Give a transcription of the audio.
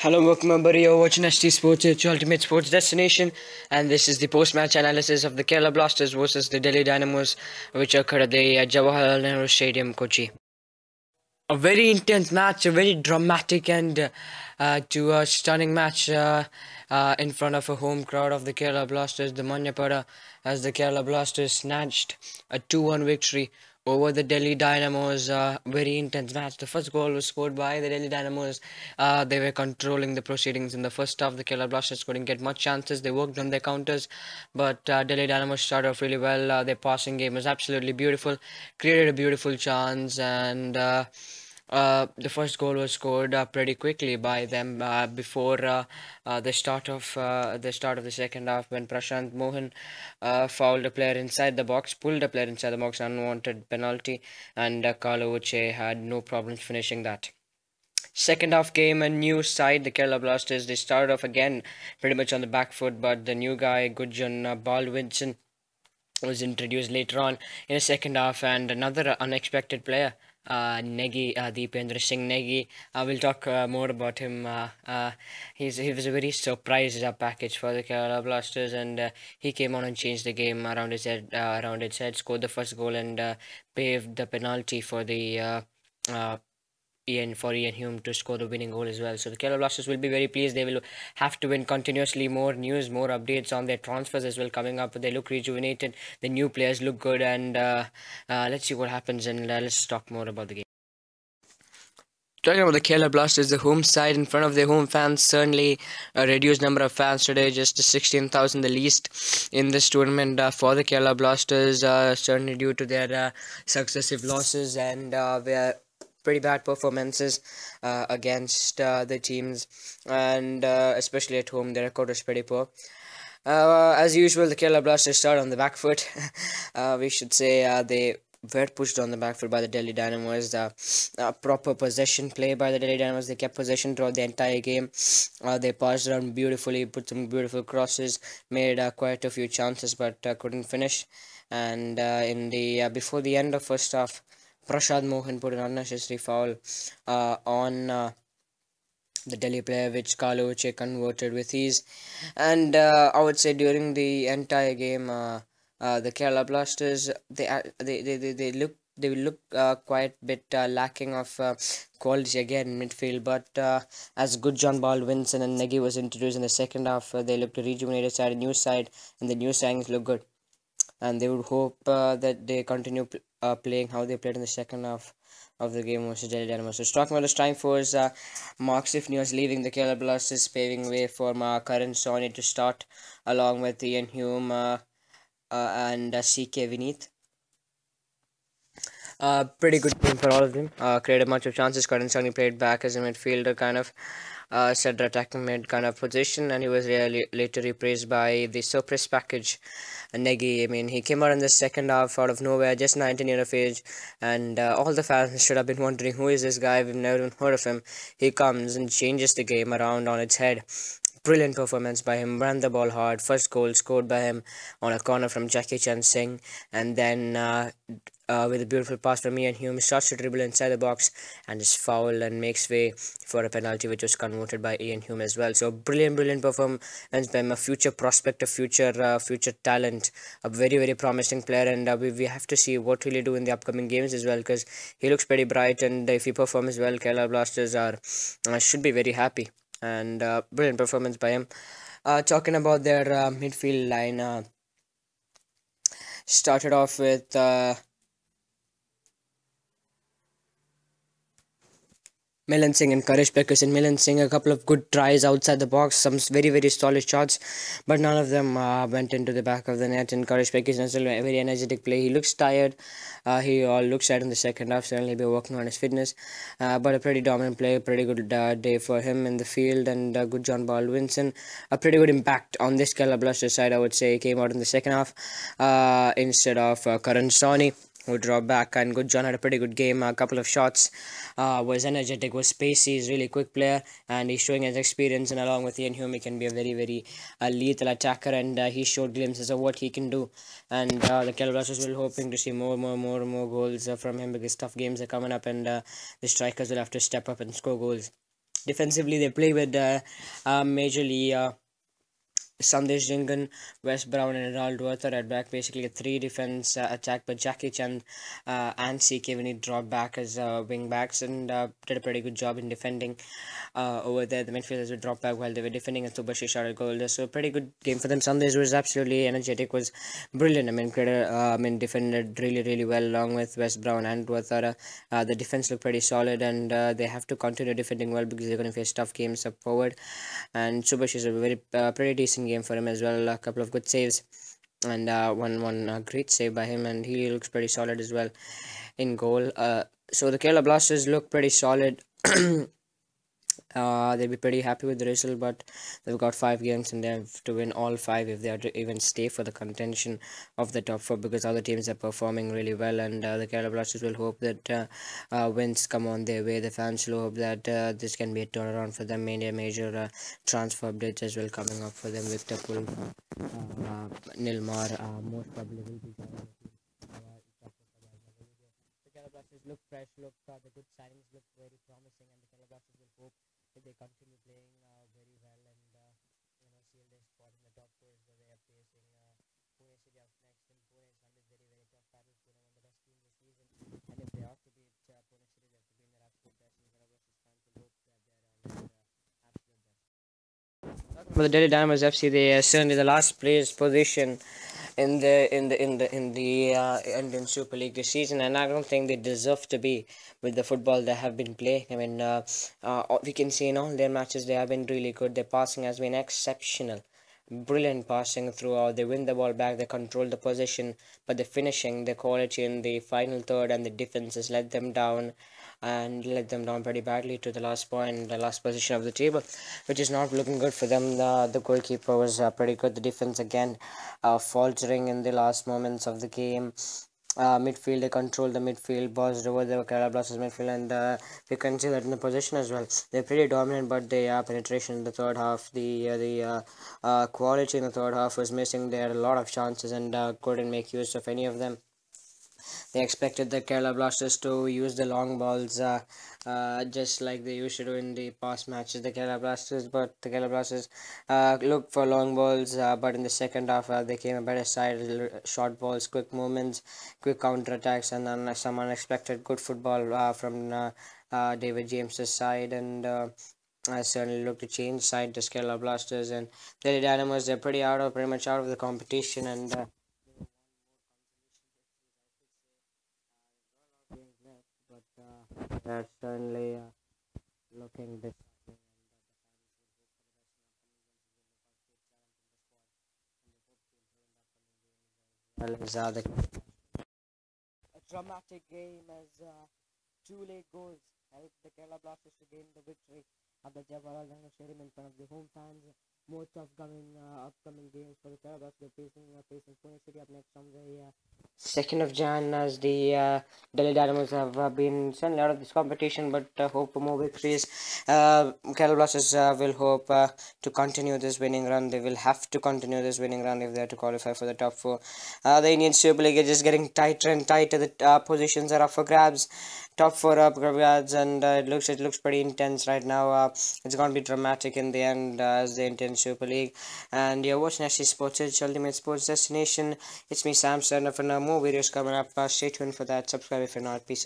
Hello, welcome everybody. You're watching ST Sports, it's your ultimate sports destination, and this is the post-match analysis of the Kerala Blasters versus the Delhi Dynamos, which occurred at the Jawaharlal Nehru Stadium, Kochi. A very intense match, a very dramatic and to a stunning match in front of a home crowd of the Kerala Blasters, the Manyapada, as the Kerala Blasters snatched a 2-1 victory over the Delhi Dynamos. Very intense match. The first goal was scored by the Delhi Dynamos. They were controlling the proceedings in the first half. The Kerala Blasters couldn't get much chances. They worked on their counters, but Delhi Dynamos started off really well. Their passing game was absolutely beautiful, created a beautiful chance, and the first goal was scored pretty quickly by them before the start of the second half, when Prashant Mohan fouled a player inside the box, pulled a player inside the box, unwanted penalty, and Carlo Uche had no problems finishing that. Second half came a new side, the Kerala Blasters. They started off again pretty much on the back foot, but the new guy, Gudjon Balwinson, was introduced later on in the second half, and another unexpected player, Negi, Deependra Singh Negi. We'll talk more about him. He was a very surprise package for the Kerala Blasters, and he came on and changed the game around his head. Scored the first goal and paved the penalty for the Ian Hume to score the winning goal as well. So the Kerala Blasters will be very pleased. They will have to win continuously. More news, more updates on their transfers as well coming up. They look rejuvenated. The new players look good, and let's see what happens, and let's talk more about the game. Talking about the Kerala Blasters, the home side in front of their home fans, certainly a reduced number of fans today, just 16,000 the least in this tournament for the Kerala Blasters, certainly due to their successive losses and their pretty bad performances against the teams, and especially at home, their record was pretty poor. As usual, the Kerala Blasters start on the back foot. We should say they were pushed on the back foot by the Delhi Dynamos. Proper possession play by the Delhi Dynamos. They kept possession throughout the entire game. They passed around beautifully, put some beautiful crosses, made quite a few chances, but couldn't finish. And in the before the end of first half, Prashad Mohan put an unnecessary foul on the Delhi player, which Carlo Uche converted with ease. And I would say during the entire game, the Kerala Blasters, they will look quite a bit lacking of quality again in midfield, but as Gudjon Balwinson and Negi was introduced in the second half, they looked a rejuvenated side, a new side, and the new signings look good. And they would hope that they continue playing how they played in the second half of the game versus Delhi Dynamos. So talking about the strike force, Mark Sifney was leaving the Kerala Blasters, paving way for Karan Soni to start along with Ian Hume and CK Vineet. Pretty good game for all of them. Created much of chances. Karan Soni played back as a midfielder, kind of center attacking mid kind of position, and he was really later replaced by the surprise package, Negi. I mean, he came out in the second half out of nowhere, just 19 years of age, and all the fans should have been wondering, who is this guy? We've never even heard of him. He comes and changes the game around on its head. Brilliant performance by him, ran the ball hard. First goal scored by him on a corner from Jackie Chan Singh, and then with a beautiful pass from Ian Hume, starts to dribble inside the box and is foul and makes way for a penalty, which was converted by Ian Hume as well. So brilliant performance by him, a future prospect, a future talent, a very promising player, and we have to see what he'll do in the upcoming games as well, because he looks pretty bright, and if he performs well, Kerala Blasters are should be very happy. And brilliant performance by him. Talking about their midfield line, started off with Milan Singh and Courage Pekkas. And Milan Singh, a couple of good tries outside the box, some very solid shots, but none of them went into the back of the net. And Courage Pekkas is still a very energetic play. He looks tired. He looks tired in the second half. Certainly he'll be working on his fitness, but a pretty dominant play, pretty good day for him in the field. And Gudjon Balwinson, a pretty good impact on this Kerala Blasters side, I would say. He came out in the second half instead of Karan Soni, who dropped back. And Gudjon had a pretty good game. A couple of shots, was energetic, was spacey, is really quick player, and he's showing his experience. And along with Ian Hume, he can be a very lethal attacker, and he showed glimpses of what he can do. And the Kerala Blasters will hoping to see more goals from him, because tough games are coming up, and the strikers will have to step up and score goals. Defensively, they play with majorly Sandesh Jingan, Wes Brown, and Ronaldo Arthur at back. Basically, a three defense attack, but Jackie Chan and CK when he dropped back as wing backs and did a pretty good job in defending over there. The midfielders would drop back while they were defending, and Subashi shot a goal. So, a pretty good game for them. Sandesh was absolutely energetic, was brilliant. I mean, defended really well along with Wes Brown and Arthur. The defense looked pretty solid, and they have to continue defending well because they're going to face tough games up forward. And Subash is a very pretty decent game for him as well. A couple of good saves and one great save by him, and he looks pretty solid as well in goal. So the Kerala Blasters look pretty solid. They'll be pretty happy with the result, but they've got 5 games and they have to win all 5 if they are to even stay for the contention of the top 4, because other teams are performing really well, and the Kerala Blasters will hope that wins come on their way. The fans will hope that this can be a turnaround for them. Major transfer updates as well coming up for them. Victor Pul, Nilmar, most probably will be joining the team. The Kerala Blasters look fresh, the good signings look very promising, and the Kerala Blasters will hope if they continue playing very well and seal their spot in the top 4 where they are facing Pune City up next. And Pune is under very tough battle. Pune one of the best teams this season, and if they are to beat Pune City, they have to be in their absolute best. And Kerala Blasters fans will hope that they are on their absolute best. For the Delhi Dynamos FC, they are certainly the last place position in the Indian Super League this season, and I don't think they deserve to be with the football they have been playing. I mean, we can see in all their matches they have been really good. Their passing has been exceptional, brilliant passing throughout. They win the ball back, they control the possession, but the finishing, the quality in the final third, and the defense has let them down. And let them down pretty badly to the last point, the last position of the table, which is not looking good for them. The goalkeeper was pretty good. The defense again faltering in the last moments of the game. Midfield, they controlled the midfield, buzzed over the Kerala Blasters midfield, and we can see that in the position as well. They're pretty dominant, but their penetration in the third half, the quality in the third half was missing. They had a lot of chances and couldn't make use of any of them. They expected the Kerala Blasters to use the long balls just like they used to do in the past matches, the Kerala Blasters looked for long balls, but in the second half they came a better side, short balls, quick movements, quick counter attacks, and then some unexpected good football from David James's side, and I certainly look to change side to Kerala Blasters. And the Dynamos, they're pretty much out of the competition, and but that's certainly looking this well as a dramatic game as 2 late goals helped the Kerala Blasters to gain the victory at the Jawaharlal Nehru Stadium in front of the home fans. More upcoming games for the Kerala Blasters. They're facing Pune City up next on the 2nd of Jan, as the Delhi Dynamos have been sent out of this competition, but hope for more victories. Kerala Blasters will hope to continue this winning run. They will have to continue this winning run if they are to qualify for the top 4. The Indian Super League is just getting tighter and tighter. The positions are up for grabs. Top 4 up grabs, and it looks pretty intense right now. It's going to be dramatic in the end as the Indian Super League. And you're watching SC Sports Edge, Ultimate Sports Destination. It's me, Sam Serna. For now, more videos coming up. Stay tuned for that. Subscribe if you're not. Peace.